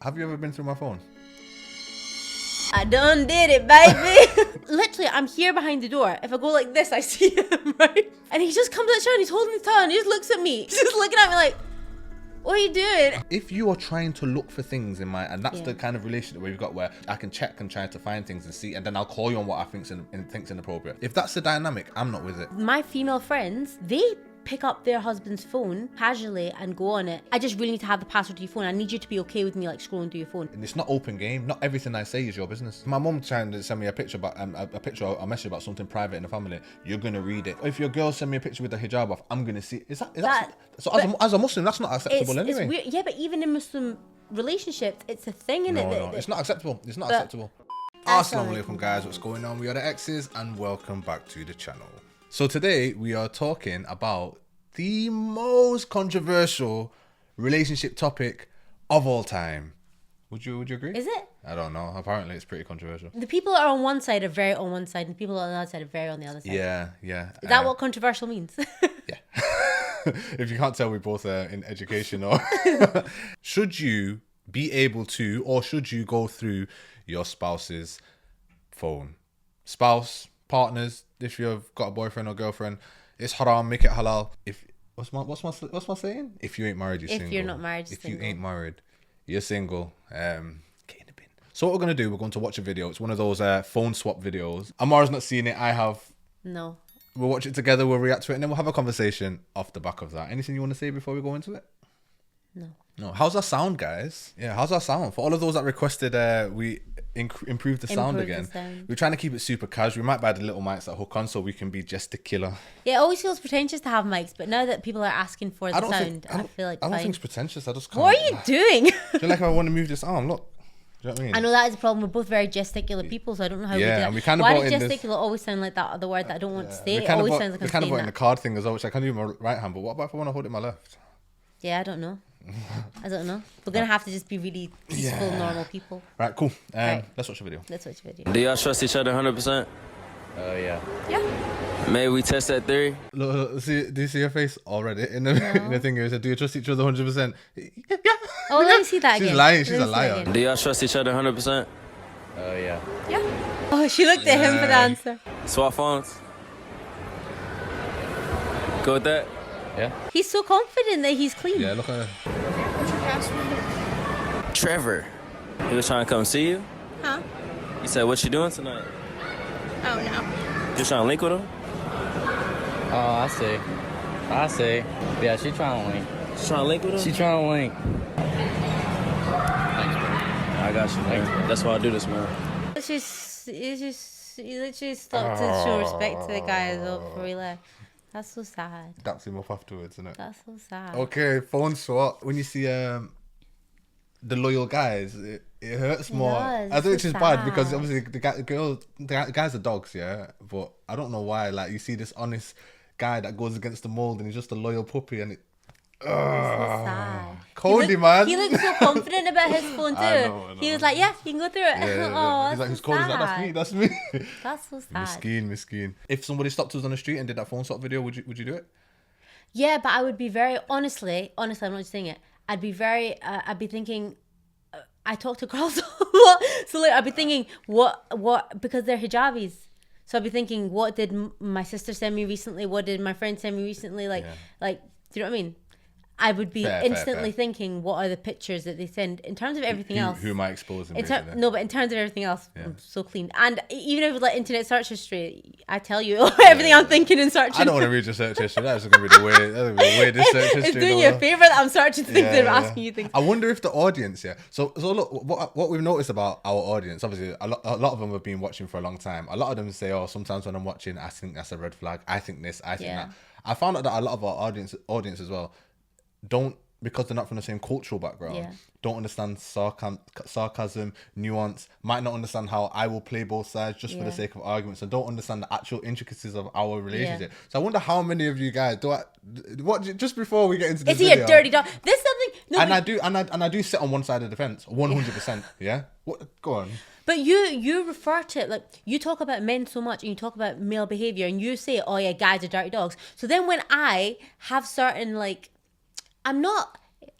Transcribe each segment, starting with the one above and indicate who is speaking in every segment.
Speaker 1: Have you ever been through my phone?
Speaker 2: I done did it, baby. Literally, I'm here behind the door. If I go like this, I see him, right? And he just comes out and he's holding his tongue and he just looks at me. He's just looking at me like, what are you doing?
Speaker 1: If you are trying to look for things in my, and that's
Speaker 2: Yeah.
Speaker 1: the kind of relationship we've got where I can check and try to find things and see, and then I'll call you on what I think's inappropriate. If that's the dynamic, I'm not with it.
Speaker 2: My female friends, they pick up their husband's phone casually and go on it. I just really need to have the password to your phone. I need you to be okay with me like scrolling through your phone.
Speaker 1: And it's not open game. Not everything I say is your business. My mum trying to send me a picture about a picture or a message about something private in the family. You're gonna read it. If your girl send me a picture with the hijab off, I'm gonna see. Is that so? As a Muslim, that's not acceptable anyway.
Speaker 2: It's weird. Yeah, but even in Muslim relationships, it's a thing in it.
Speaker 1: No, it's not acceptable. It's not acceptable. Assalamu alaikum, guys. What's going on? We are the X's, and welcome back to the channel. So today we are talking about the most controversial relationship topic of all time. Would you agree?
Speaker 2: Is it?
Speaker 1: I don't know. Apparently, it's pretty controversial.
Speaker 2: The people that are on one side are very on one side, and the people on the other side are very on the other side.
Speaker 1: Yeah.
Speaker 2: Is that what controversial means?
Speaker 1: Yeah. If you can't tell, we both are in education. Or should you be able to, or should you go through your spouse's phone? Spouse, partners, if you've got a boyfriend or girlfriend, it's haram, make it halal. If what's my saying? If you ain't married, you're single.
Speaker 2: If you're not married, you're
Speaker 1: if
Speaker 2: single.
Speaker 1: you ain't married, you're single. Get in the bin. So what we're gonna do? We're going to watch a video. It's one of those phone swap videos. Amara's not seen it. I have.
Speaker 2: No.
Speaker 1: We'll watch it together. We'll react to it, and then we'll have a conversation off the back of that. Anything you want to say before we go into it? No. How's our sound, guys? Yeah, how's our sound? For all of those that requested, we improve the sound again. We're trying to keep it super casual. We might buy the little mics that hook on so we can be just a killer.
Speaker 2: Yeah, it always feels pretentious to have mics, but now that people are asking for the sound, I feel like
Speaker 1: I don't
Speaker 2: fine.
Speaker 1: think it's pretentious. I just can't.
Speaker 2: What are you doing?
Speaker 1: Do you like how I want to move this arm? Look. Do you know what I mean?
Speaker 2: I know that is a problem. We're both very gesticular people, so I don't know how we do that.
Speaker 1: And we kind of
Speaker 2: Why
Speaker 1: brought
Speaker 2: does
Speaker 1: in this.
Speaker 2: gesticular always sound like that other word that I don't want to say?
Speaker 1: We
Speaker 2: It always sounds like I'm
Speaker 1: kind of
Speaker 2: saying
Speaker 1: brought in the
Speaker 2: that.
Speaker 1: card thing as well, which I can do with my right hand. But what about if I want to hold it in my left?
Speaker 2: Yeah, I don't know. I don't know. We're gonna have to just be really peaceful, normal people.
Speaker 1: Right, cool.
Speaker 2: Right.
Speaker 1: Let's watch the video.
Speaker 2: Let's watch the video.
Speaker 3: Do y'all trust each other 100%?
Speaker 4: Yeah.
Speaker 2: Yeah.
Speaker 3: Maybe we test that theory.
Speaker 1: Look, do you see your face already in the in the thing? It said, "Do you trust each other 100%?" Yeah.
Speaker 2: Oh, let me see that again.
Speaker 1: She's lying. She's
Speaker 2: Let
Speaker 1: a
Speaker 2: me see that
Speaker 1: liar.
Speaker 2: again.
Speaker 3: Do y'all trust each other 100%?
Speaker 4: Yeah.
Speaker 2: Yeah. Oh, she looked at him for the answer.
Speaker 3: Swap phones? Go with that?
Speaker 4: Yeah.
Speaker 2: He's so confident that he's clean.
Speaker 1: Yeah, look at her.
Speaker 3: Trevor. He was trying to come see you?
Speaker 5: Huh?
Speaker 3: He said, what you doing tonight?
Speaker 5: Oh no.
Speaker 3: You trying to link with him?
Speaker 4: Oh, I see. Yeah, she trying to link.
Speaker 3: You trying to link with him?
Speaker 4: She trying to link.
Speaker 3: I got you, man. That's why I do this, man.
Speaker 2: It's just, he literally stopped to show respect to the guy as well before he left. That's so sad.
Speaker 1: Daps him up afterwards, isn't it?
Speaker 2: That's so sad.
Speaker 1: Okay, phone swap. When you see the loyal guys, it hurts more.
Speaker 2: does,
Speaker 1: I think
Speaker 2: it's
Speaker 1: it's
Speaker 2: so
Speaker 1: just bad
Speaker 2: sad.
Speaker 1: because obviously the guys are dogs, yeah. But I don't know why. Like you see this honest guy that goes against the mold and he's just a loyal puppy, and it.
Speaker 2: It's so sad.
Speaker 1: Cody,
Speaker 2: He looked-
Speaker 1: man.
Speaker 2: He looked so confident about his phone too.
Speaker 1: I know.
Speaker 2: He was like, "Yeah, you can go through it."
Speaker 1: Yeah,
Speaker 2: Oh,
Speaker 1: he's like,
Speaker 2: that's
Speaker 1: who's
Speaker 2: so
Speaker 1: Cody? He's
Speaker 2: sad.
Speaker 1: like, that's me.
Speaker 2: That's so sad.
Speaker 1: Miskeen. If somebody stopped us on the street and did that phone swap video, would you do it?
Speaker 2: Yeah, but I would be very honestly, I'm not just saying it. I'd be very. I'd be thinking. I talk to girls a lot, so like I'd be thinking what because they're hijabis. So I'd be thinking, what did my sister send me recently? What did my friend send me recently? Like, do you know what I mean? I would be instantly thinking, what are the pictures that they send in terms of everything else?
Speaker 1: Who am I exposing?
Speaker 2: No, but in terms of everything else, I'm so clean. And even if it's like internet search history, I tell you everything I'm thinking and searching.
Speaker 1: I don't want to read your search history. That's going to be the weirdest search history.
Speaker 2: It's doing you a favour that I'm searching things and asking you things.
Speaker 1: I wonder if the audience, So look, what we've noticed about our audience, obviously, a lot of them have been watching for a long time. A lot of them say, "Oh, sometimes when I'm watching, I think that's a red flag. I think this, I think that." I found out that a lot of our audience as well don't. Because they're not from the same cultural background, don't understand sarcasm, nuance, might not understand how I will play both sides just for the sake of arguments, and don't understand the actual intricacies of our relationship. So I wonder how many of you guys just before we get into this
Speaker 2: video. Is he a dirty dog? There's something. No,
Speaker 1: and I do sit on one side of the fence, 100%. Yeah. Go on.
Speaker 2: But you refer to it, like, you talk about men so much and you talk about male behavior and you say, oh yeah, guys are dirty dogs. So then when I have certain, like, I'm not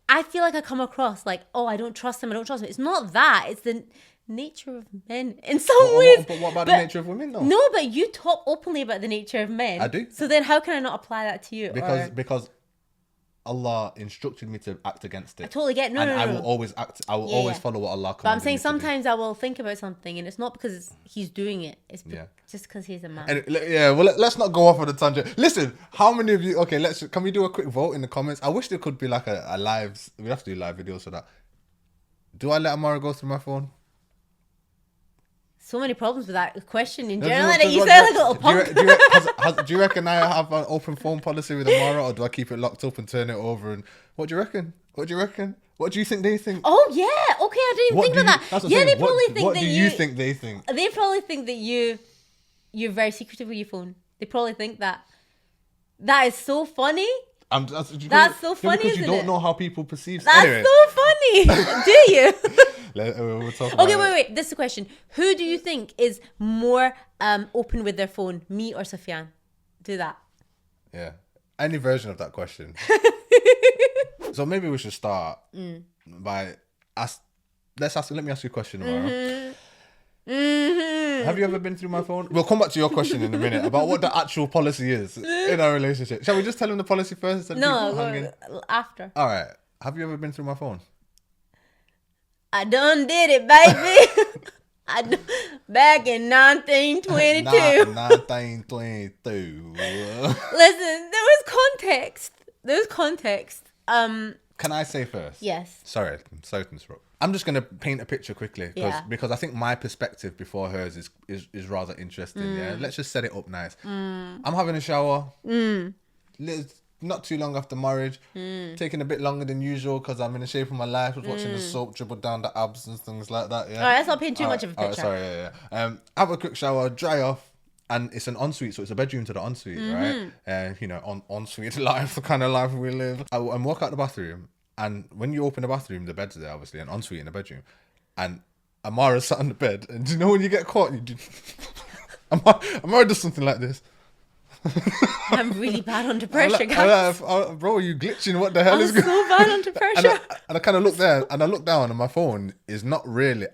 Speaker 2: I feel like I come across like, oh, I don't trust him. It's not that. It's the nature of men in some ways.
Speaker 1: But what about the nature of women, though?
Speaker 2: No, but you talk openly about the nature of men.
Speaker 1: I do.
Speaker 2: So then how can I not apply that to you?
Speaker 1: Because Allah instructed me to act against it.
Speaker 2: I totally get no.
Speaker 1: I will always act. I will always follow what Allah commanded.
Speaker 2: But I'm saying
Speaker 1: me to do.
Speaker 2: sometimes I will think about something, and it's not because he's doing it. It's just because he's a man.
Speaker 1: And well, let's not go off on a tangent. Listen, how many of you? Okay, can we do a quick vote in the comments? I wish there could be like a live. We have to do live videos for that. Do I let Amara go through my phone?
Speaker 2: So many problems with that question in general. You sound like a little punk.
Speaker 1: Do you reckon I have an open phone policy with Amara, or do I keep it locked up and turn it over? And what do you reckon? What do you think they think?
Speaker 2: Oh yeah, okay, I didn't even think about that. Yeah, they probably think that
Speaker 1: What do you think they think?
Speaker 2: They probably think that you're very secretive with your phone. They probably think that. That is so funny. That's so funny,
Speaker 1: because you
Speaker 2: isn't
Speaker 1: don't
Speaker 2: it?
Speaker 1: know how people perceive.
Speaker 2: That's
Speaker 1: Anyway,
Speaker 2: so funny. Do you?
Speaker 1: we'll talk about
Speaker 2: Okay,
Speaker 1: it.
Speaker 2: wait. This is the question. Who do you think is more open with their phone, me or Sufyan? Do that.
Speaker 1: Yeah, any version of that question. So maybe we should start by let me ask you a question, Amara. Have you ever been through my phone? We'll come back to your question in a minute about what the actual policy is in our relationship. Shall we just tell him the policy first?
Speaker 2: No, after.
Speaker 1: All right. Have you ever been through my phone?
Speaker 2: I done did it, baby. Back in 1922.
Speaker 1: 1922.
Speaker 2: Listen, there was context.
Speaker 1: Can I say first?
Speaker 2: Yes.
Speaker 1: Sorry to interrupt. I'm just gonna paint a picture quickly because I think my perspective before hers is rather interesting. Yeah, let's just set it up nice. I'm having a shower. Not too long after marriage, taking a bit longer than usual because I'm in the shape of my life. Was watching the soap dribble down the abs and things like that. Yeah.
Speaker 2: All right, let's not paint too much of a picture.
Speaker 1: Sorry, yeah. Have a quick shower, dry off. And it's an ensuite, so it's a bedroom to the ensuite, right? Ensuite life, the kind of life we live. I walk out the bathroom, and when you open the bathroom, the bed's there, obviously, an ensuite in the bedroom. And Amara's sat on the bed, and do you know when you get caught? Amara does something like this.
Speaker 2: I'm really bad under pressure, guys.
Speaker 1: Bro, you glitching? What the hell is
Speaker 2: going on? I'm so bad under pressure.
Speaker 1: And I kind of look there, and I look down, and my phone is not really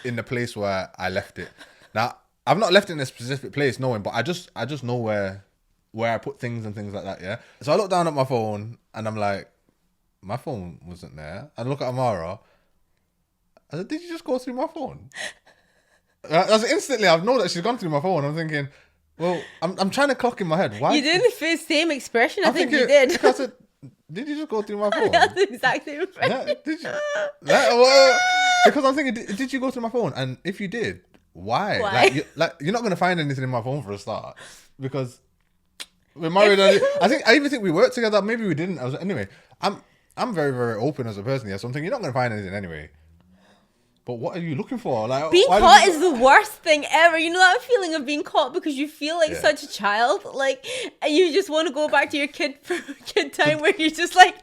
Speaker 1: in the place where I left it. Now, I've not left it in a specific place, knowing, but I just know where I put things and things like that, yeah? So I look down at my phone, and I'm like, my phone wasn't there. I look at Amara. I said, did you just go through my phone? Instantly, I know that she's gone through my phone. I'm thinking, well, I'm trying to clock in my head. Why?
Speaker 2: You did the same expression. I think you did.
Speaker 1: I said, did you just go through my phone?
Speaker 2: That's the exact same expression.
Speaker 1: Yeah, did you? Because I'm thinking, did you go through my phone? And if you did, why? You're not going to find anything in my phone for a start. Because we're married. I even think we worked together. Maybe we didn't. Anyway, I'm very, very open as a person here. So I'm thinking, you're not going to find anything anyway. But what are you looking for? Like,
Speaker 2: being caught is the worst thing ever. You know that feeling of being caught because you feel like such a child, like, and you just want to go back to your kid time where you're just like.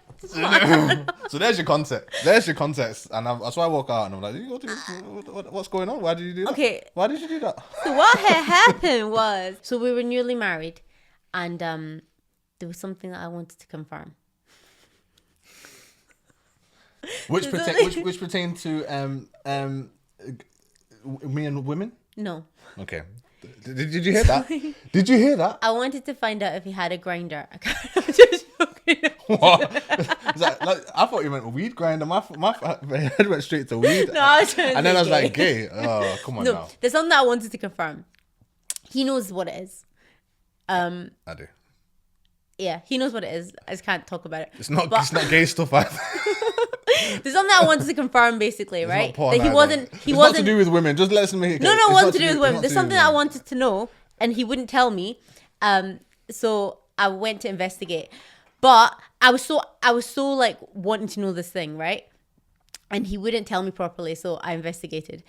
Speaker 1: So there's your context. And that's why I walk out and I'm like, did you go to what's going on? Why did you do that?
Speaker 2: Okay.
Speaker 1: Why did you do that?
Speaker 2: So what had happened was, so we were newly married, and there was something that I wanted to confirm.
Speaker 1: Which pertain to me and women?
Speaker 2: No.
Speaker 1: Okay. Did you hear that? Did you hear that?
Speaker 2: I wanted to find out if he had a grinder. I'm just joking.
Speaker 1: What? I thought you meant a weed grinder. My head went straight to weed.
Speaker 2: No, I was trying to
Speaker 1: and then I was
Speaker 2: gay.
Speaker 1: like, gay. Oh, come on now.
Speaker 2: There's something that I wanted to confirm. He knows what it is.
Speaker 1: I do.
Speaker 2: Yeah, he knows what it is. I just can't talk about it.
Speaker 1: It's not gay stuff either.
Speaker 2: There's something I wanted to confirm, basically,
Speaker 1: It's
Speaker 2: not
Speaker 1: not porn
Speaker 2: that he
Speaker 1: either.
Speaker 2: wasn't.
Speaker 1: It's not to do with women. Just let us make it.
Speaker 2: No, it wasn't to do with women. There's something
Speaker 1: I
Speaker 2: I wanted to know, and he wouldn't tell me. So I went to investigate, but I was so like wanting to know this thing, right? And he wouldn't tell me properly, so I investigated.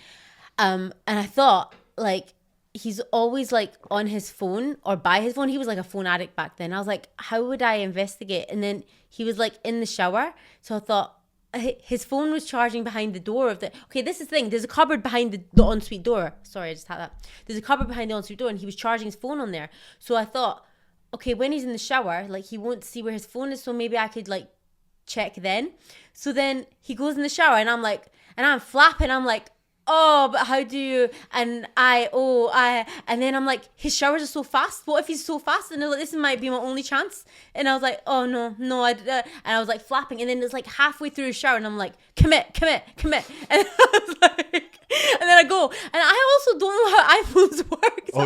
Speaker 2: And I thought, like, he's always like on his phone or by his phone. He was like a phone addict back then. I was like, how would I investigate? And then he was like in the shower, so I thought. His phone was charging behind the door of the. Okay, this is the thing. There's a cupboard behind the ensuite door. Sorry, I just had that. There's a cupboard behind the ensuite door, and he was charging his phone on there. So I thought, okay, when he's in the shower, like he won't see where his phone is. So maybe I could like check then. So then he goes in the shower and I'm like, and I'm flapping. I'm like, oh, but how do you? And and then I'm like, his showers are so fast. What if he's so fast? And they're like, this might be my only chance. And I was like, oh no, and I was like flapping. And then it's like halfway through his shower, and I'm like, commit. And I was like, and then I go, and I also don't know how iPhones work. So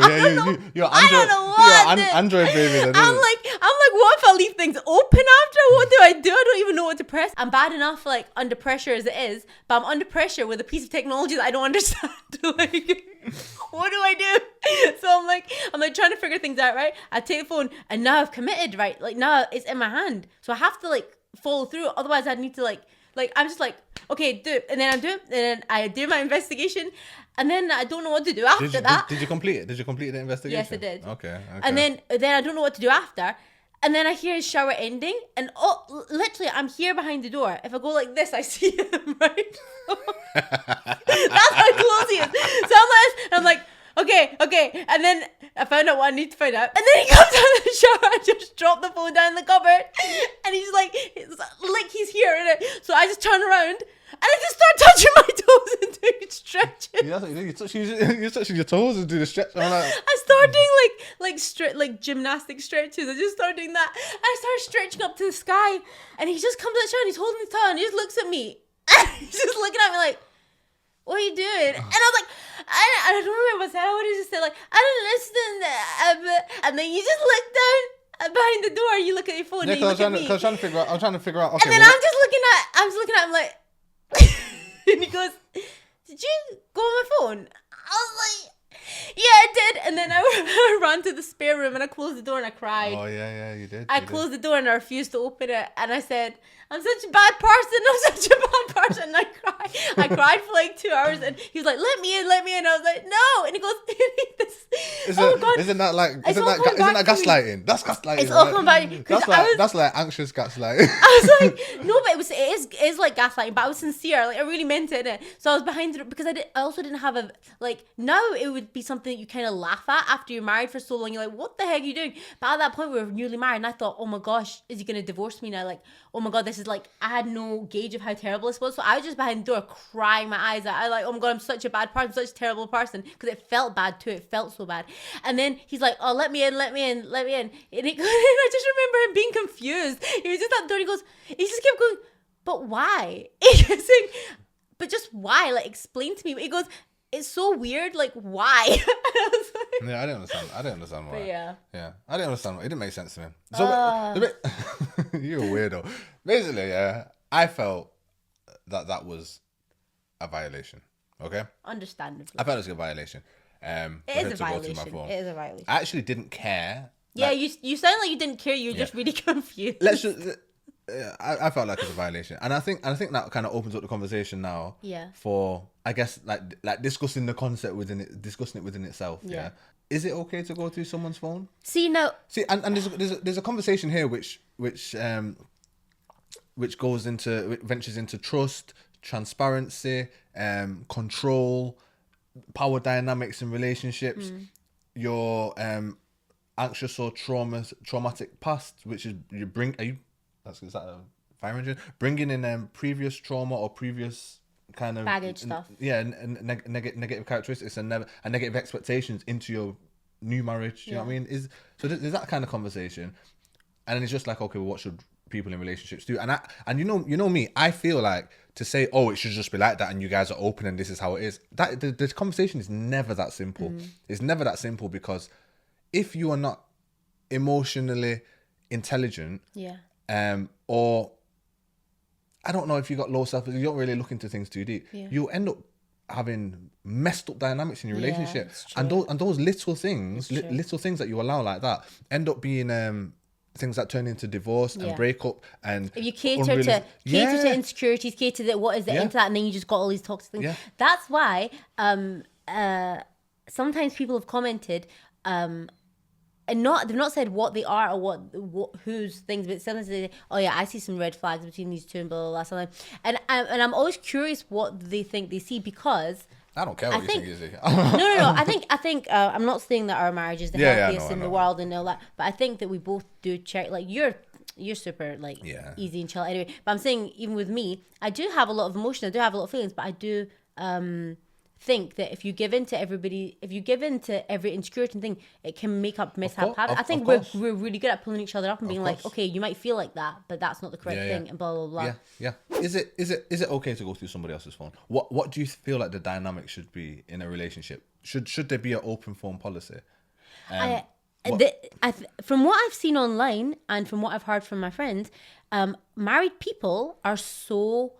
Speaker 1: you're
Speaker 2: I don't know what.
Speaker 1: Android baby. Then,
Speaker 2: I'm like, what if I leave things open after? What do? I don't even know what to press. I'm bad enough like under pressure as it is, but I'm under pressure with a piece of technology that I don't understand. Like, what do I do? So I'm like trying to figure things out, right? I take the phone and now I've committed, right? Like now it's in my hand. So I have to like follow through. Otherwise I'd need to like I'm just like, okay, do it. And then I do it. And then I do my investigation. And then I don't know what to do after that.
Speaker 1: Did you complete it? Did you complete the investigation?
Speaker 2: Yes, I did.
Speaker 1: Okay.
Speaker 2: And then I don't know what to do after. And then I hear his shower ending. And literally, I'm here behind the door. If I go like this, I see him, right? That's how close he is. So I'm like, okay. And then I found out what I need to find out. And then he comes out of the shower. I just drop the phone down in the cupboard. And he's like he's here. Innit? So I just turn around. And I just start touching my toes and doing stretches.
Speaker 1: Yeah, that's what you do. You're touching your toes and do the stretch.
Speaker 2: I started doing like gymnastic stretches. I just started doing that. I started stretching up to the sky. And he just comes out the shower and he's holding his tongue and he just looks at me. And he's just looking at me like, what are you doing? And I was like, I don't remember what I said. I would have just said like, I don't listen. And then you just look down behind the door. You look at your phone and you look at me.
Speaker 1: I'm trying to figure out. Okay,
Speaker 2: and then I'm just looking at him like, and he goes, did you go on my phone? I was like, yeah, I did. And then I ran to the spare room and I closed the door and I cried.
Speaker 1: Oh yeah, you did.
Speaker 2: I closed the door and I refused to open it. And I said, I'm such a bad person. And I cried for like 2 hours. And he was like, let me in. I was like, no. And he goes,
Speaker 1: isn't that gaslighting? That's gaslighting.
Speaker 2: It's all coming back.
Speaker 1: That's like anxious gaslighting.
Speaker 2: I was like, no, but it is like gaslighting, but I was sincere. Like I really meant it. Innit? So I was behind it because I also didn't have now it would be something that you kind of laugh at after you're married for so long. You're like, what the heck are you doing? But at that point we were newly married and I thought, oh my gosh, is he going to divorce me now? Like, oh my God, this is like, I had no gauge of how terrible this was. So I was just behind the door crying my eyes out. I like, oh my God, I'm such a bad person, such a terrible person. Because it felt bad too. It felt so bad. And then he's like, oh, let me in. And I just remember him being confused. He was just at the door. He just kept going, but why? He kept saying, but just why? Like, explain to me. He goes, it's so weird. Like, why? I was like,
Speaker 1: yeah, I didn't understand why.
Speaker 2: But yeah,
Speaker 1: I didn't understand why. It didn't make sense to me. So you're a weirdo. Basically, yeah, I felt that was a violation. Okay,
Speaker 2: understandably,
Speaker 1: I felt it was a violation.
Speaker 2: It is a violation.
Speaker 1: I actually didn't care.
Speaker 2: Yeah, you sound like you didn't care. You're just really confused.
Speaker 1: I felt like it's a violation, and I think that kind of opens up the conversation now.
Speaker 2: Yeah.
Speaker 1: For I guess like discussing the concept within itself. Yeah. Is it okay to go through someone's phone? And there's a conversation here which ventures into trust, transparency, control, power dynamics in relationships, your anxious or traumatic past, which is is that a fire engine? Bringing in previous trauma or previous kind of
Speaker 2: baggage stuff.
Speaker 1: Yeah, negative characteristics and negative expectations into your new marriage. You know what I mean? There's that kind of conversation, and then it's just like, okay, well, what should people in relationships do? And you know me, I feel like to say, oh, it should just be like that, and you guys are open, and this is how it is. That the conversation is never that simple. It's never that simple because if you are not emotionally intelligent, or I don't know if you got low self, you don't really look into things too deep. You'll end up having messed up dynamics in your relationship, and those little things that you allow like that end up being things that turn into divorce and breakup. And
Speaker 2: if you cater to insecurities, cater to what is into that, and then you just got all these toxic things. That's why sometimes people have commented. And they've not said what they are or what whose things, but sometimes they say, oh yeah, I see some red flags between these two and blah blah blah something. And I'm always curious what they think they see, because
Speaker 1: I don't care what you think you see.
Speaker 2: No. I think I'm not saying that our marriage is the healthiest in the world and all that, but I think that we both do check. Like you're super like
Speaker 1: Yeah.
Speaker 2: easy and chill anyway. But I'm saying even with me, I do have a lot of emotion. I do have a lot of feelings, but I do think that if you give in to every insecurity thing, it can make up mishap habits. I think we're really good at pulling each other up and being like, okay, you might feel like that, but that's not the correct thing, and blah blah blah.
Speaker 1: Yeah. Is it okay to go through somebody else's phone? What do you feel like the dynamic should be in a relationship? Should there be an open phone policy?
Speaker 2: From what I've seen online and from what I've heard from my friends, married people are so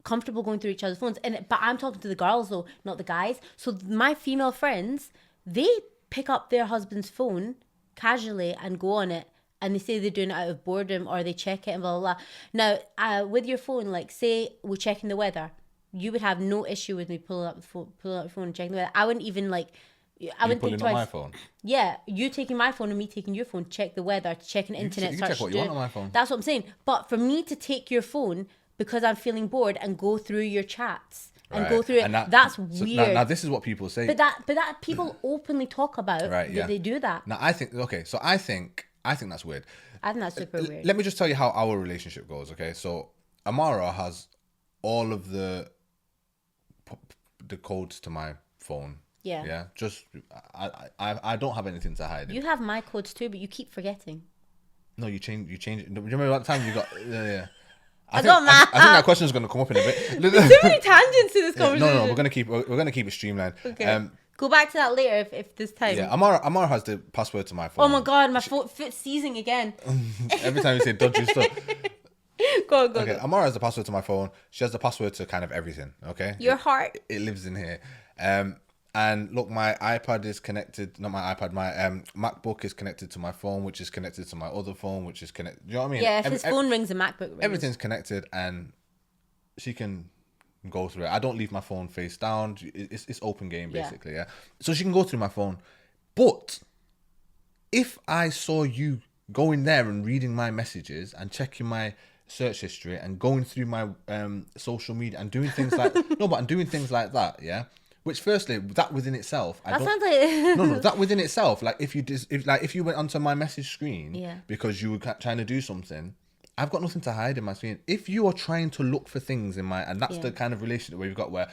Speaker 2: comfortable going through each other's phones. But I'm talking to the girls though, not the guys. So my female friends, they pick up their husband's phone casually and go on it, and they say they're doing it out of boredom or they check it and blah blah blah. Now, with your phone, like say we're checking the weather, you would have no issue with me pulling up your phone and checking the weather. I wouldn't even like. I wouldn't think twice.
Speaker 1: My phone.
Speaker 2: Yeah, you taking my phone and me taking your phone, check the weather, check an internet
Speaker 1: you
Speaker 2: search.
Speaker 1: check what you want on my phone.
Speaker 2: That's what I'm saying. But for me to take your phone because I'm feeling bored and go through your chats and go through it, that's weird.
Speaker 1: Now this is what people say.
Speaker 2: But that people openly talk about that they do that.
Speaker 1: Now I think I think that's weird.
Speaker 2: I think that's super weird.
Speaker 1: Let me just tell you how our relationship goes. Okay, so Amara has all of the codes to my phone.
Speaker 2: Yeah.
Speaker 1: Yeah. Just I don't have anything to hide.
Speaker 2: You have my codes too, but you keep forgetting.
Speaker 1: No, you change it. Do you remember that time you got? Yeah.
Speaker 2: I think
Speaker 1: that question is going to come up in a bit.
Speaker 2: There's too many tangents to this conversation.
Speaker 1: No, we're gonna keep it streamlined.
Speaker 2: Okay. Go back to that later if this time.
Speaker 1: Yeah, Amara has the password to my phone.
Speaker 2: Oh my god, my foot's seizing again.
Speaker 1: Every time you say dodgy stuff.
Speaker 2: Go.
Speaker 1: Okay, Amara has the password to my phone. She has the password to kind of everything. Okay.
Speaker 2: Your heart.
Speaker 1: It lives in here. And look, my iPad is connected. Not my iPad. My MacBook is connected to my phone, which is connected to my other phone, which is connected. You know what I mean?
Speaker 2: Yeah, if his phone rings, the MacBook rings.
Speaker 1: Everything's connected, and she can go through it. I don't leave my phone face down. It's open game basically. Yeah. So she can go through my phone, but if I saw you going there and reading my messages and checking my search history and going through my social media and doing things like doing things like that, yeah. Which, firstly, that within itself,
Speaker 2: sounds like
Speaker 1: no, that within itself, like if you went onto my message screen because you were trying to do something, I've got nothing to hide in my screen. If you are trying to look for things in my, and that's the kind of relationship where we've got where,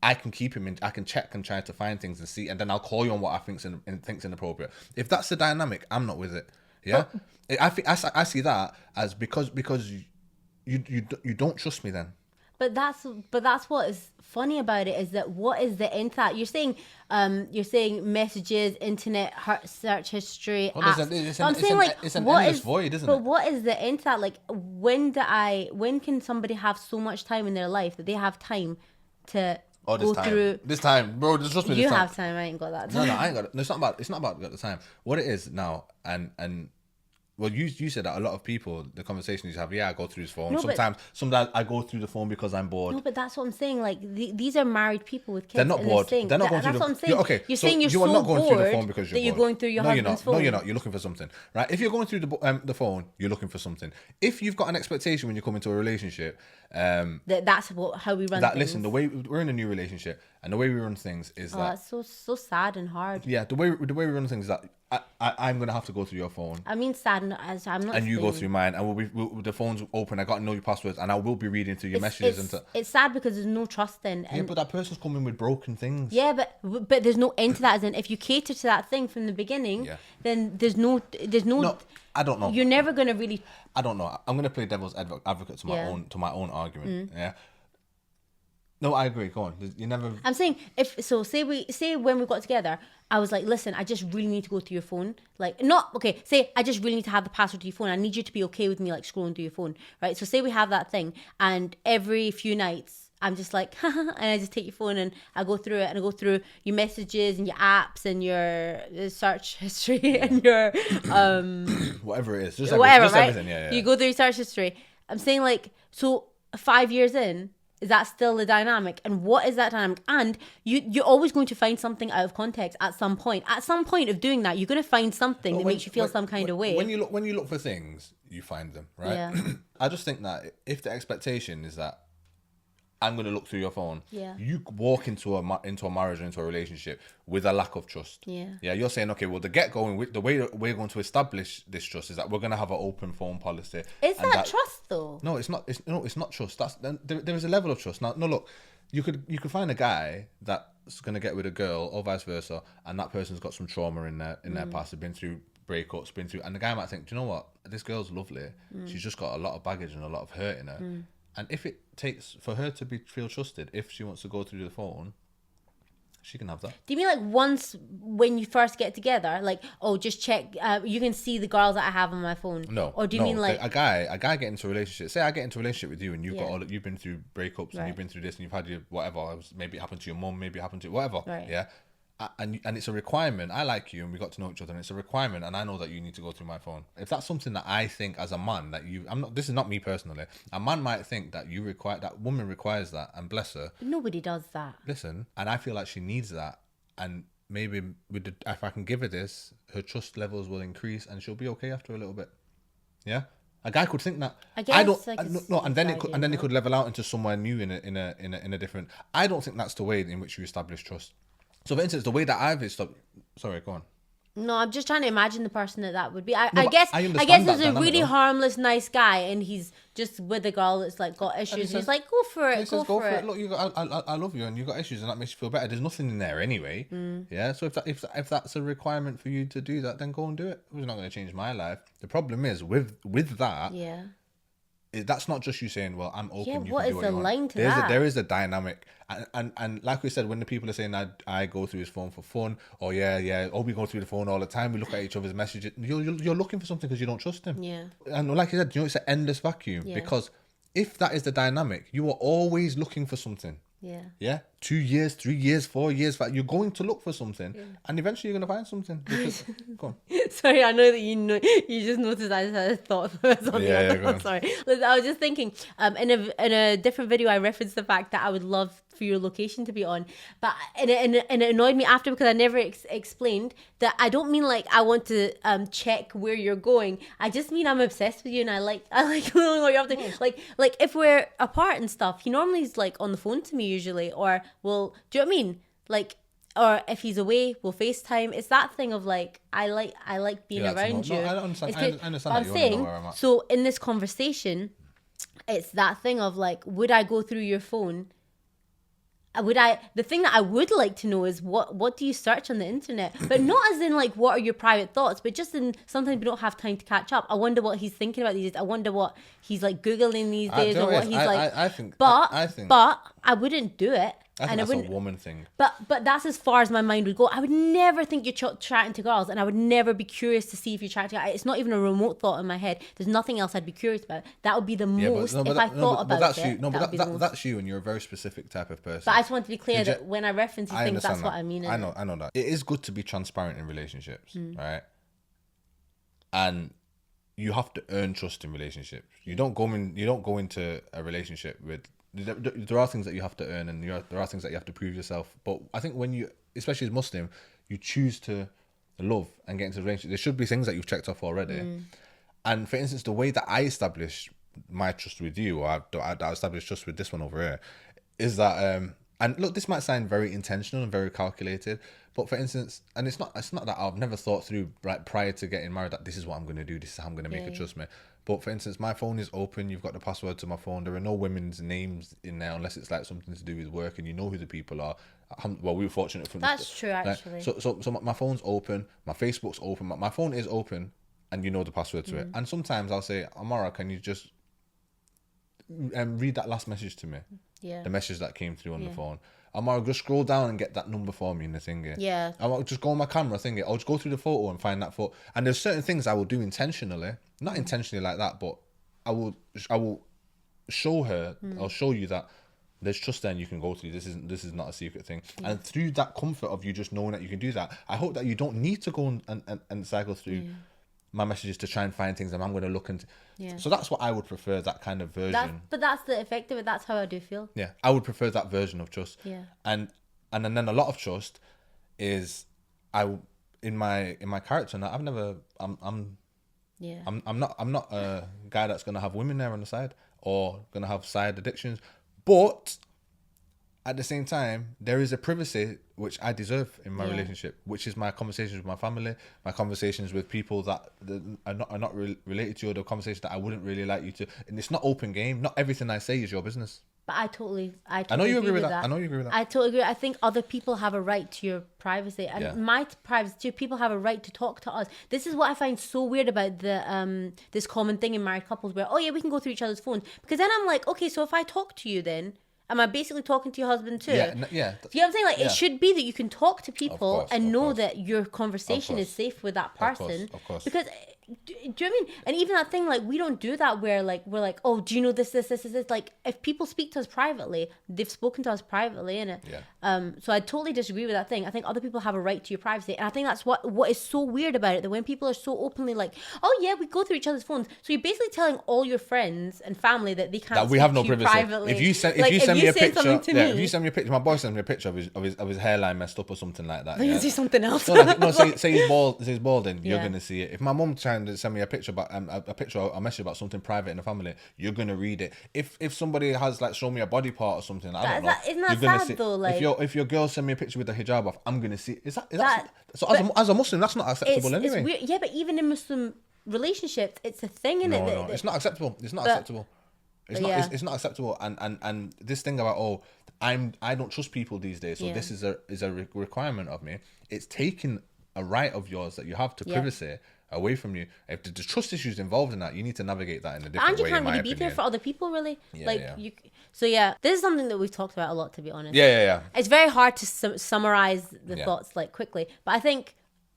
Speaker 1: I can keep him in, I can check and try to find things and see, and then I'll call you on what I think's inappropriate. If that's the dynamic, I'm not with it. Yeah, I see that as because you don't trust me then.
Speaker 2: But that's what is funny about it is that what is the end that you're saying messages, internet, search history, apps.
Speaker 1: It's an endless void, isn't it?
Speaker 2: But what is the end that? Like when can somebody have so much time in their life that they have time to go through
Speaker 1: this time, bro? Just trust me.
Speaker 2: You have time. I ain't got that time.
Speaker 1: No, I ain't got it. No, it's not about the time. What it is now, and. Well, you said that a lot of people, the conversations you have, I go through his phone.
Speaker 2: No,
Speaker 1: sometimes I go through the phone because I'm bored.
Speaker 2: No, but that's what I'm saying. Like these are married people with kids.
Speaker 1: They're not bored. They're not going through
Speaker 2: that's what I'm saying.
Speaker 1: Okay,
Speaker 2: you're saying you're
Speaker 1: not going
Speaker 2: bored
Speaker 1: through the phone because
Speaker 2: you're going through your husband's phone.
Speaker 1: No, you're not. You're looking for something, right? If you're going through the phone, you're looking for something. If you've got an expectation when you come into a relationship,
Speaker 2: that's how we run things.
Speaker 1: Listen, the way we're in a new relationship and the way we run things is that
Speaker 2: it's so sad and hard.
Speaker 1: Yeah, the way we run things is that I'm gonna have to go through your phone.
Speaker 2: I mean, sad as I'm not.
Speaker 1: And you go through mine, and the phone's open. I got to know your passwords, and I will be reading through your messages.
Speaker 2: It's sad because there's no trust in.
Speaker 1: Yeah, but that person's coming with broken things.
Speaker 2: Yeah, but there's no end to that. As in, if you cater to that thing from the beginning, then there's no.
Speaker 1: No, I don't know.
Speaker 2: You're never gonna really.
Speaker 1: I don't know. I'm gonna play devil's advocate to my own argument. Yeah. No, I agree. Go on. You never.
Speaker 2: I'm saying say when we got together, I was like, listen, I just really need to go through your phone. Like, not okay. Say I just really need to have the password to your phone. I need you to be okay with me like scrolling through your phone, right? So say we have that thing, and every few nights I'm just like, and I just take your phone and I go through it and I go through your messages and your apps and your search history and your
Speaker 1: whatever it is,
Speaker 2: just right?
Speaker 1: Everything. Yeah.
Speaker 2: You go through your search history. I'm saying like, so 5 years in. Is that still the dynamic? And what is that dynamic? And you're always going to find something out of context at some point. At some point of doing that, you're going to find something that makes you feel some kind of way.
Speaker 1: When you look for things, you find them, right?
Speaker 2: Yeah.
Speaker 1: I just think that if the expectation is that I'm going to look through your phone.
Speaker 2: Yeah.
Speaker 1: You walk into a marriage or into a relationship with a lack of trust.
Speaker 2: Yeah.
Speaker 1: Yeah, you're saying, okay, well, the get-going, the way that we're going to establish this trust is that we're going to have an open phone policy.
Speaker 2: Is
Speaker 1: and
Speaker 2: that trust though?
Speaker 1: No, it's not. It's not trust. There is a level of trust. Now, no, look, you could find a guy that's going to get with a girl or vice versa, and that person's got some trauma in their past. They've been through breakups, and the guy might think, do you know what? This girl's lovely. She's just got a lot of baggage and a lot of hurt in her. And if it takes for her to feel trusted, if she wants to go through the phone, she can have that.
Speaker 2: Do you mean like once when you first get together, like, oh, just check, you can see the girls that I have on my phone?
Speaker 1: No.
Speaker 2: Or do you mean like
Speaker 1: a guy get into a relationship? Say I get into a relationship with you, and you've
Speaker 2: Yeah.
Speaker 1: got you've been through breakups and
Speaker 2: Right.
Speaker 1: you've been through this, and you've had your whatever. Maybe it happened to your mum, maybe it happened to whatever.
Speaker 2: Right.
Speaker 1: Yeah. And it's a requirement. I like you, and we got to know each other, and it's a requirement. And I know that you need to go through my phone. If that's something that I think as a man that I'm not. This is not me personally. A man might think that that woman requires that, and bless her.
Speaker 2: nobody does that?
Speaker 1: Listen, and I feel like she needs that, and maybe if I can give her this, her trust levels will increase, and she'll be okay after a little bit. Yeah, a guy could think that.
Speaker 2: I guess, like,
Speaker 1: no, and then
Speaker 2: it's
Speaker 1: it could level out into somewhere new in a different. I don't think that's the way in which you establish trust. So, for instance, the way that I've established. Sorry, go on.
Speaker 2: No, I'm just trying to imagine the person that would be. I
Speaker 1: but
Speaker 2: guess
Speaker 1: I
Speaker 2: I
Speaker 1: understand
Speaker 2: guess
Speaker 1: that
Speaker 2: there's a
Speaker 1: dynamic,
Speaker 2: really
Speaker 1: though.
Speaker 2: harmless, nice guy, and he's just with a girl that's like got issues.
Speaker 1: he
Speaker 2: He's
Speaker 1: says-
Speaker 2: like, go for it,
Speaker 1: He says, go for it. Look, I love you, and you got issues, and that makes you feel better. There's nothing in there anyway. Yeah. So if that's a requirement for you to do that, then go and do it. It's not going to change my life. The problem is with that.
Speaker 2: Yeah.
Speaker 1: That's not just you saying, well, I'm open.
Speaker 2: Yeah,
Speaker 1: You
Speaker 2: what
Speaker 1: can
Speaker 2: is
Speaker 1: do
Speaker 2: the
Speaker 1: you want.
Speaker 2: line to
Speaker 1: There's
Speaker 2: that?
Speaker 1: There is a dynamic, and like we said, when the people are saying I go through his phone for fun, or we go through the phone all the time. We look at each other's messages. You're looking for something because you don't trust him.
Speaker 2: Yeah.
Speaker 1: And like you said, it's an endless vacuum because if that is the dynamic, you are always looking for something.
Speaker 2: Yeah.
Speaker 1: Yeah, 2 years, 3 years, 4 years. You're going to look for something, and eventually you're going to find something. Because, go on.
Speaker 2: Sorry, I know that you just noticed I just had a thought for something.
Speaker 1: Yeah, go on.
Speaker 2: Sorry. Listen, I was just thinking, in a different video, I referenced the fact that I would love for your location to be on, but and it annoyed me after because I never explained that I don't mean like I want to check where you're going. I just mean I'm obsessed with you, and I like knowing what you're up to. Like if we're apart and stuff, he normally is like on the phone to me usually, or do you know what I mean? Like, or if he's away, we'll FaceTime. It's that thing of like I like being
Speaker 1: Yeah,
Speaker 2: around
Speaker 1: no,
Speaker 2: you.
Speaker 1: I understand.
Speaker 2: It's
Speaker 1: I
Speaker 2: good.
Speaker 1: understand
Speaker 2: But
Speaker 1: that
Speaker 2: I'm
Speaker 1: you wanna know
Speaker 2: saying,
Speaker 1: where I'm at.
Speaker 2: so in this conversation, it's that thing of like, would I go through your phone? The thing that I would like to know is what do you search on the internet? But not as in like, what are your private thoughts, but just in sometimes we don't have time to catch up. I wonder what he's thinking about these days. I wonder what he's like Googling these days, or what he's like.
Speaker 1: I think.
Speaker 2: But
Speaker 1: I think
Speaker 2: I wouldn't do it.
Speaker 1: I think
Speaker 2: and I
Speaker 1: that's a
Speaker 2: wouldn't.
Speaker 1: woman thing.
Speaker 2: But that's as far as my mind would go. I would never think you're chatting to girls, and I would never be curious to see if you're chatting. It's not even a remote thought in my head. There's nothing else I'd be curious about. That would be the most. If I thought about
Speaker 1: that's
Speaker 2: it,
Speaker 1: you. No,
Speaker 2: that would be the most.
Speaker 1: that's you, and you're a very specific type of person.
Speaker 2: But I just want to be clear
Speaker 1: Did you-
Speaker 2: that when I reference these
Speaker 1: I
Speaker 2: things, that's
Speaker 1: understand
Speaker 2: what
Speaker 1: that.
Speaker 2: I mean.
Speaker 1: I know that. It is good to be transparent in relationships,
Speaker 2: Hmm.
Speaker 1: right? And you have to earn trust in relationships. You don't go into a relationship with. There are things that you have to earn, and there are things that you have to prove yourself. But I think when you, especially as Muslim, you choose to love and get into a relationship, there should be things that you've checked off already. And for instance, the way that I establish my trust with you, or I established trust with this one over here, is that and look, this might sound very intentional and very calculated, but for instance, and it's not that I've never thought through right prior to getting married that this is what I'm going to do, this is how I'm going to make her trust me. But for instance, my phone is open, you've got the password to my phone, there are no women's names in there unless it's like something to do with work, and you know who the people are. Well, we were fortunate from
Speaker 2: That's true, actually.
Speaker 1: So my phone's open, my Facebook's open, my phone is open, and you know the password to it. And sometimes I'll say, Amara, can you just read that last message to me?
Speaker 2: Yeah.
Speaker 1: The message that came through on the phone. Amara, just scroll down and get that number for me in the thingy.
Speaker 2: Yeah.
Speaker 1: I'll just go on my camera thingy. I'll just go through the photo and find that photo. And there's certain things I will do intentionally, not intentionally like that, but I will show her. I'll show you that there's trust there and you can go through. This is not a secret thing. And through that comfort of you just knowing that you can do that, I hope that you don't need to go and cycle through my messages to try and find things, and I'm going to look into. So that's what I would prefer, that kind of version.
Speaker 2: But that's the effect of it. That's how I do feel.
Speaker 1: Yeah, I would prefer that version of trust.
Speaker 2: Yeah.
Speaker 1: And then a lot of trust is in my character. Now I'm not a guy that's gonna have women there on the side or gonna have side addictions. But at the same time, there is a privacy which I deserve in my
Speaker 2: Yeah.
Speaker 1: relationship, which is my conversations with my family, my conversations with people that are not related to you, or the conversations that I wouldn't really like you to. And it's not open game. Not everything I say is your business.
Speaker 2: But I totally
Speaker 1: know you agree with that. I know you agree with that.
Speaker 2: I totally agree. I think other people have a right to your privacy, and
Speaker 1: Yeah.
Speaker 2: my privacy too. People have a right to talk to us. This is what I find so weird about the this common thing in married couples, where oh yeah, we can go through each other's phones, because then I'm like, okay, so if I talk to you, then am I basically talking to your husband too?
Speaker 1: Yeah,
Speaker 2: Do
Speaker 1: yeah.
Speaker 2: you know what I'm saying? Like,
Speaker 1: Yeah.
Speaker 2: it should be that you can talk to people
Speaker 1: course,
Speaker 2: and
Speaker 1: of
Speaker 2: know
Speaker 1: course.
Speaker 2: that your conversation is
Speaker 1: course.
Speaker 2: safe with that
Speaker 1: course,
Speaker 2: person.
Speaker 1: of course.
Speaker 2: Because, do you know what I mean? And even that thing, like, we don't do that where, like, we're like, oh, do you know this? Like, if people speak to us privately, they've spoken to us privately, innit?
Speaker 1: Yeah.
Speaker 2: So I totally disagree with that thing. I think other people have a right to your privacy. And I think that's what is so weird about it, that when people are so openly like, oh, yeah, we go through each other's phones. So you're basically telling all your friends and family that they can't
Speaker 1: That we
Speaker 2: speak
Speaker 1: have no
Speaker 2: to you
Speaker 1: privacy.
Speaker 2: privately.
Speaker 1: If you send
Speaker 2: Like,
Speaker 1: me a
Speaker 2: say
Speaker 1: picture,
Speaker 2: something to me,
Speaker 1: if you send me a picture, my boy sends me a picture of his hairline messed up or something like that.
Speaker 2: I'm gonna
Speaker 1: yeah.
Speaker 2: say something else.
Speaker 1: No, like, no, say he's bald. Say he's balding. You're
Speaker 2: Yeah.
Speaker 1: gonna see it. If my mum trying to send me a picture about a picture or a message about something private in the family, you're gonna read it. If somebody has like shown me a body part or something, I don't know.
Speaker 2: Isn't that
Speaker 1: you're gonna
Speaker 2: sad
Speaker 1: see,
Speaker 2: though? Like,
Speaker 1: if your girl send me a picture with a hijab off, I'm gonna see. Is that
Speaker 2: That-
Speaker 1: so? As a Muslim, that's not acceptable
Speaker 2: it's
Speaker 1: anyway.
Speaker 2: weird. Yeah, but even in Muslim relationships, it's a thing, isn't
Speaker 1: No,
Speaker 2: it?
Speaker 1: it's not acceptable. It's not
Speaker 2: But-
Speaker 1: acceptable. It's not.
Speaker 2: yeah.
Speaker 1: It's not acceptable. And this thing about I don't trust people these days. So
Speaker 2: Yeah.
Speaker 1: this is a requirement of me. It's taking a right of yours that you have to
Speaker 2: Yeah.
Speaker 1: privacy away from you. If there's trust issues involved in that, you need to navigate that in a different
Speaker 2: And you
Speaker 1: way.
Speaker 2: can't
Speaker 1: in my
Speaker 2: really be
Speaker 1: opinion.
Speaker 2: there for other people, really.
Speaker 1: Yeah,
Speaker 2: like
Speaker 1: yeah.
Speaker 2: you. So yeah, this is something that we've talked about a lot, to be honest.
Speaker 1: Yeah.
Speaker 2: It's very hard to summarize the
Speaker 1: Yeah.
Speaker 2: thoughts like quickly, but I think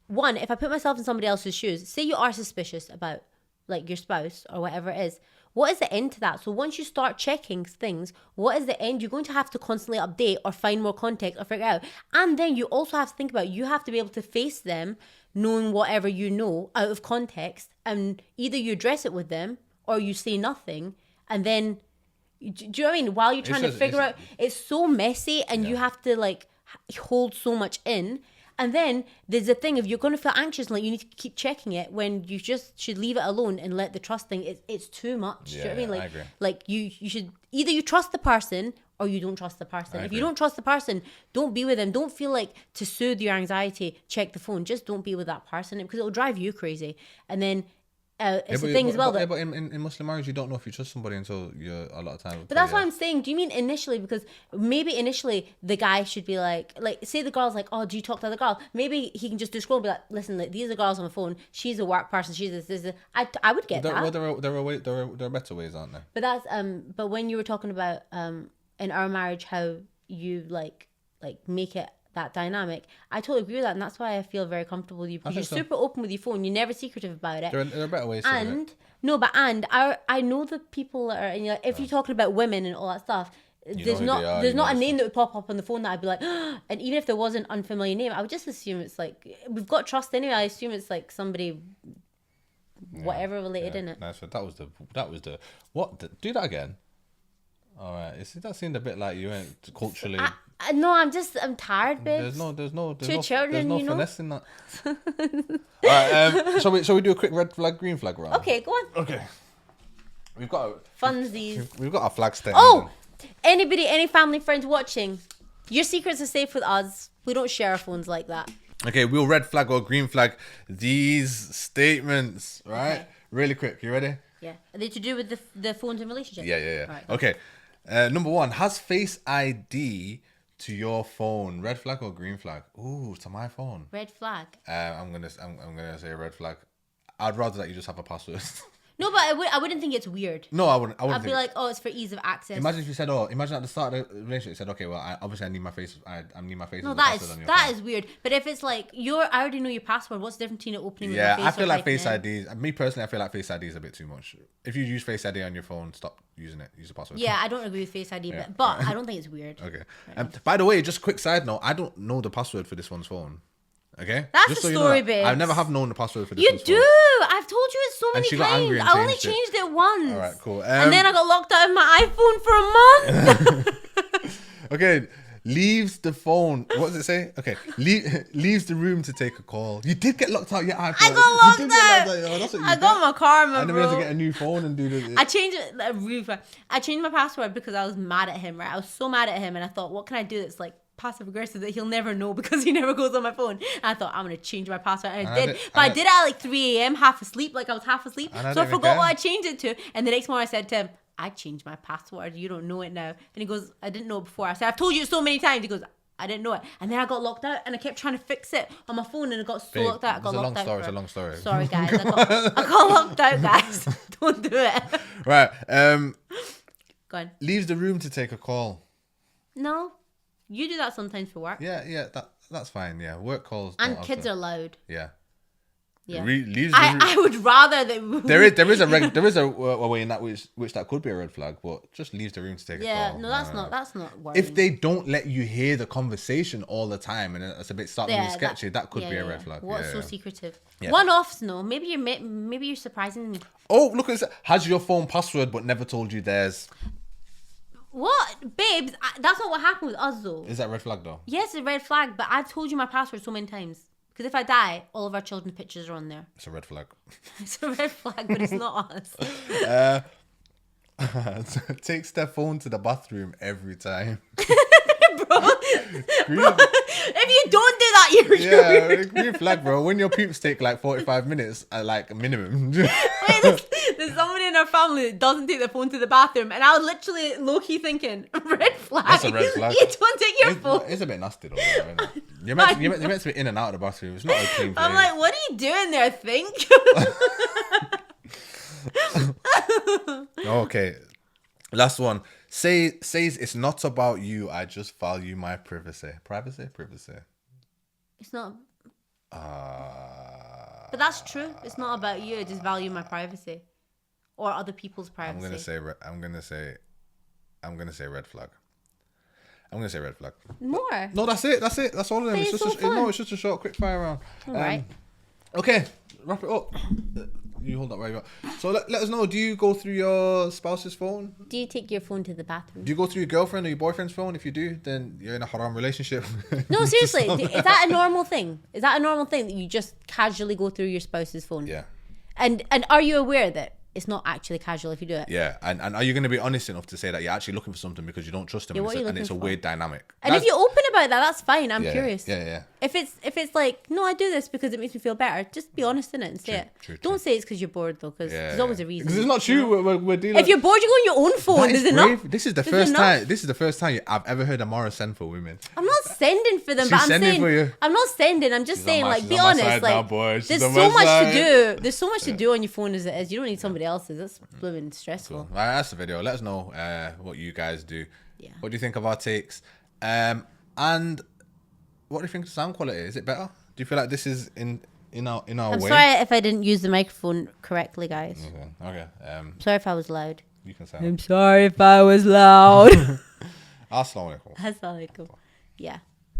Speaker 2: one, if I put myself in somebody else's shoes, say you are suspicious about like your spouse or whatever it is, what is the end to that? So once you start checking things, what is the end? You're going to have to constantly update or find more context or figure out. And then you also have to think about, you have to be able to face them knowing whatever you know out of context, and either you address it with them or you say nothing, and then do you know what I mean? While you're trying to
Speaker 1: just-
Speaker 2: figure
Speaker 1: it's-
Speaker 2: out, it's so messy, and you have to like hold so much in. And then there's a thing, if you're going to feel anxious, like you need to keep checking it, when you just should leave it alone and let the trust thing. It's too much. Do you know what I mean?
Speaker 1: Yeah,
Speaker 2: Like,
Speaker 1: I agree.
Speaker 2: like you should either you trust the person or you don't trust the person. If
Speaker 1: agree.
Speaker 2: you don't trust the person, don't be with them. Don't feel like, to soothe your anxiety, check the phone. Just don't be with that person, because it'll drive you crazy. And then it's the thing as well.
Speaker 1: But in Muslim marriage, you don't know if you trust somebody until you're a lot of time.
Speaker 2: But that's what I'm saying. Do you mean initially? Because maybe initially the guy should be like say the girl's like, oh, do you talk to other girls? Maybe he can just scroll and be like, listen, like, these are girls on the phone. She's a work person. She's this. I would get that.
Speaker 1: Well, there are better ways, aren't there?
Speaker 2: But that's but when you were talking about in our marriage how you like make it that dynamic, I totally agree with that, and that's why I feel very comfortable with you, because you're
Speaker 1: think so.
Speaker 2: super open with your phone. You're never secretive about it.
Speaker 1: There are better ways. To do it.
Speaker 2: And no, but I know the people that are, and you're like, if you're talking about women and all that stuff, there's
Speaker 1: who
Speaker 2: not
Speaker 1: they are,
Speaker 2: there's
Speaker 1: you
Speaker 2: not
Speaker 1: know
Speaker 2: a
Speaker 1: the
Speaker 2: name
Speaker 1: stuff.
Speaker 2: that would pop up on the phone that I'd be like, and even if there was an unfamiliar name, I would just assume it's like, we've got trust anyway. I assume it's like somebody, whatever related in it.
Speaker 1: Nice. So that was the what? Do that again. All right. That seemed a bit like you went culturally.
Speaker 2: No, I'm tired, babe.
Speaker 1: There's no
Speaker 2: children,
Speaker 1: there's
Speaker 2: you
Speaker 1: no
Speaker 2: know?
Speaker 1: finesse in that. All right. Shall we do a quick red flag, green flag round?
Speaker 2: Okay, go on.
Speaker 1: Okay. We've got
Speaker 2: Funsies.
Speaker 1: our flag stand.
Speaker 2: Oh, any family, friends watching, your secrets are safe with us. We don't share our phones like that.
Speaker 1: Okay, we'll red flag or green flag these statements, right?
Speaker 2: Okay.
Speaker 1: Really quick. You ready?
Speaker 2: Yeah. Are they to do with the phones in relationships?
Speaker 1: Yeah.
Speaker 2: All right.
Speaker 1: Okay. Number one, has Face ID to your phone. Red flag or green flag? Ooh, to my phone.
Speaker 2: Red flag.
Speaker 1: I'm gonna say a red flag. I'd rather that you just have a password.
Speaker 2: No, but I wouldn't think it's weird.
Speaker 1: No, I wouldn't.
Speaker 2: I'd be like, oh, it's for ease of access.
Speaker 1: Imagine if you said, imagine at the start of the relationship, you said, okay, well, I need my face. I need my face.
Speaker 2: No,
Speaker 1: as a
Speaker 2: that
Speaker 1: password
Speaker 2: is
Speaker 1: on your
Speaker 2: that
Speaker 1: phone.
Speaker 2: is weird. But if it's like I already know your password. What's the difference between it opening with
Speaker 1: Yeah,
Speaker 2: your face?
Speaker 1: I feel
Speaker 2: or
Speaker 1: like
Speaker 2: typing
Speaker 1: Face
Speaker 2: it in?
Speaker 1: ID. Me personally, I feel like Face ID is a bit too much. If you use Face ID on your phone, stop using it. Use the password.
Speaker 2: Yeah, I don't agree with Face ID,
Speaker 1: Yeah.
Speaker 2: but I don't think it's weird.
Speaker 1: Okay. By the way, just a quick side note, I don't know the password for this one's phone. Okay.
Speaker 2: That's
Speaker 1: just
Speaker 2: the
Speaker 1: you know
Speaker 2: story,
Speaker 1: that.
Speaker 2: babes.
Speaker 1: I never have known the password for this
Speaker 2: You
Speaker 1: one's
Speaker 2: do.
Speaker 1: phone.
Speaker 2: I've told you it so many
Speaker 1: she got
Speaker 2: times.
Speaker 1: angry and
Speaker 2: I only
Speaker 1: changed it.
Speaker 2: changed it once.
Speaker 1: All right, cool.
Speaker 2: And then I got locked out of my iPhone for a month.
Speaker 1: Okay, leaves the phone. What does it say? Okay, leaves the room to take a call. You did get locked out your iPhone.
Speaker 2: I got
Speaker 1: You did
Speaker 2: locked
Speaker 1: get
Speaker 2: out.
Speaker 1: Oh, that's what you
Speaker 2: I
Speaker 1: did.
Speaker 2: got my karma,
Speaker 1: And then we had to
Speaker 2: bro.
Speaker 1: get a new phone and do the.
Speaker 2: I changed it. Really fun. I changed my password because I was mad at him. Right, I was so mad at him, and I thought, what can I do that's like passive aggressive that he'll never know because he never goes on my phone. And I thought I'm gonna change my password, and I did. But I did it at like 3 a.m. half asleep, like I was half asleep.
Speaker 1: And I
Speaker 2: So I
Speaker 1: didn't even
Speaker 2: forgot what
Speaker 1: care.
Speaker 2: I changed it to. And the next morning I said to him, I changed my password. You don't know it now. And he goes, I didn't know it before. I said, I've told you so many times. He goes, I didn't know it. And then I got locked out, and I kept trying to fix it on my phone, and it got so
Speaker 1: Babe,
Speaker 2: locked out. I got
Speaker 1: it's a
Speaker 2: locked
Speaker 1: long
Speaker 2: out.
Speaker 1: story. It's
Speaker 2: for-
Speaker 1: a long story.
Speaker 2: Sorry, guys. I got locked out, guys. Don't do it.
Speaker 1: Right.
Speaker 2: Go on.
Speaker 1: Leaves the room to take a call.
Speaker 2: No, you do that sometimes for work.
Speaker 1: Yeah. That's fine. Yeah, work calls.
Speaker 2: And
Speaker 1: don't
Speaker 2: kids
Speaker 1: have
Speaker 2: are loud.
Speaker 1: to- Yeah.
Speaker 2: Yeah.
Speaker 1: Leaves the room.
Speaker 2: I would rather that.
Speaker 1: There is a way in that which that could be a red flag, but just leaves the room to take a
Speaker 2: Yeah,
Speaker 1: call.
Speaker 2: no, that's not worrying.
Speaker 1: If they don't let you hear the conversation all the time and it's a bit starting to be
Speaker 2: Yeah,
Speaker 1: sketchy, that could be a red
Speaker 2: yeah.
Speaker 1: flag.
Speaker 2: What's
Speaker 1: Yeah,
Speaker 2: so
Speaker 1: yeah.
Speaker 2: secretive?
Speaker 1: Yeah.
Speaker 2: One-offs, no. Maybe you're surprising me.
Speaker 1: Oh, look at this. Has your phone password but never told you theirs.
Speaker 2: What, babes? That's not what happened with us though.
Speaker 1: Is that red flag though?
Speaker 2: Yes, it's a red flag, but I've told you my password so many times. Because if I die, all of our children's pictures are on there.
Speaker 1: It's a red flag.
Speaker 2: It's a red flag, but it's not us.
Speaker 1: Takes their phone to the bathroom every time.
Speaker 2: If you don't do that, you're
Speaker 1: Yeah, green flag, bro. When your poops take like 45 minutes at like minimum.
Speaker 2: Wait, there's someone in our family that doesn't take their phone to the bathroom, and I was literally low-key thinking, red flag.
Speaker 1: That's a red flag.
Speaker 2: You don't take your phone.
Speaker 1: It's a bit nasty though. Isn't it? You're meant to be in and out of the bathroom. It's not a clean place.
Speaker 2: I'm like, what are you doing there, think?
Speaker 1: Okay. Last one. Says it's not about you. I just value my privacy. Privacy.
Speaker 2: It's not. But that's true. It's not about you. I just value my privacy, or other people's privacy.
Speaker 1: I'm gonna say red flag. I'm gonna say red flag.
Speaker 2: More.
Speaker 1: No, that's it. That's all of them.
Speaker 2: But
Speaker 1: It's
Speaker 2: it's
Speaker 1: just
Speaker 2: so fun.
Speaker 1: it's just a short, quick fire round.
Speaker 2: Alright.
Speaker 1: Okay, wrap it up. You hold that where you are. So let us know. Do you go through your spouse's phone?
Speaker 2: Do you take your phone to the bathroom?
Speaker 1: Do you go through your girlfriend or your boyfriend's phone? If you do, then you're in a haram relationship.
Speaker 2: No, seriously. Is that a normal thing? Is that a normal thing that you just casually go through your spouse's phone?
Speaker 1: Yeah.
Speaker 2: And are you aware that it's not actually casual if you do it?
Speaker 1: Yeah, and are you going to be honest enough to say that you're actually looking for something because you don't trust them,
Speaker 2: Yeah, what are you
Speaker 1: and it's a
Speaker 2: looking for?
Speaker 1: weird dynamic?
Speaker 2: And if you're open about that, that's fine. I'm
Speaker 1: Yeah,
Speaker 2: curious.
Speaker 1: yeah.
Speaker 2: If it's like, no, I do this because it makes me feel better, just be honest in it and say it.
Speaker 1: true.
Speaker 2: Don't say it's because you're bored though, because
Speaker 1: Yeah,
Speaker 2: there's always a reason.
Speaker 1: Because it's not true. We're dealing.
Speaker 2: If you're bored, you go on your own phone.
Speaker 1: That is
Speaker 2: There's
Speaker 1: brave.
Speaker 2: enough.
Speaker 1: This is the
Speaker 2: There's
Speaker 1: first
Speaker 2: enough.
Speaker 1: time. This is the first time I've ever heard Amara send for women.
Speaker 2: I'm not sending for them,
Speaker 1: She's
Speaker 2: but I'm
Speaker 1: sending
Speaker 2: saying
Speaker 1: for you.
Speaker 2: I'm not sending. I'm just
Speaker 1: She's
Speaker 2: saying,
Speaker 1: on my-
Speaker 2: like,
Speaker 1: she's
Speaker 2: be
Speaker 1: on my
Speaker 2: honest.
Speaker 1: side
Speaker 2: Like,
Speaker 1: now, boy. She's
Speaker 2: there's
Speaker 1: on
Speaker 2: so
Speaker 1: my
Speaker 2: much
Speaker 1: side.
Speaker 2: to do. There's so much to do on your phone as it is. You don't need somebody else's. That's blooming stressful.
Speaker 1: All right, that's the video. Let us know what you guys do.
Speaker 2: Yeah.
Speaker 1: What do you think of our takes? And what do you think of sound quality? Is it better? Do you feel like this is in our
Speaker 2: I'm
Speaker 1: way?
Speaker 2: sorry if I didn't use the microphone correctly, guys.
Speaker 1: Okay.
Speaker 2: Sorry if I was loud.
Speaker 1: You can say.
Speaker 2: I'm sorry if I was loud.
Speaker 1: Assalamu alaikum.
Speaker 2: Assalamualaikum. Yeah.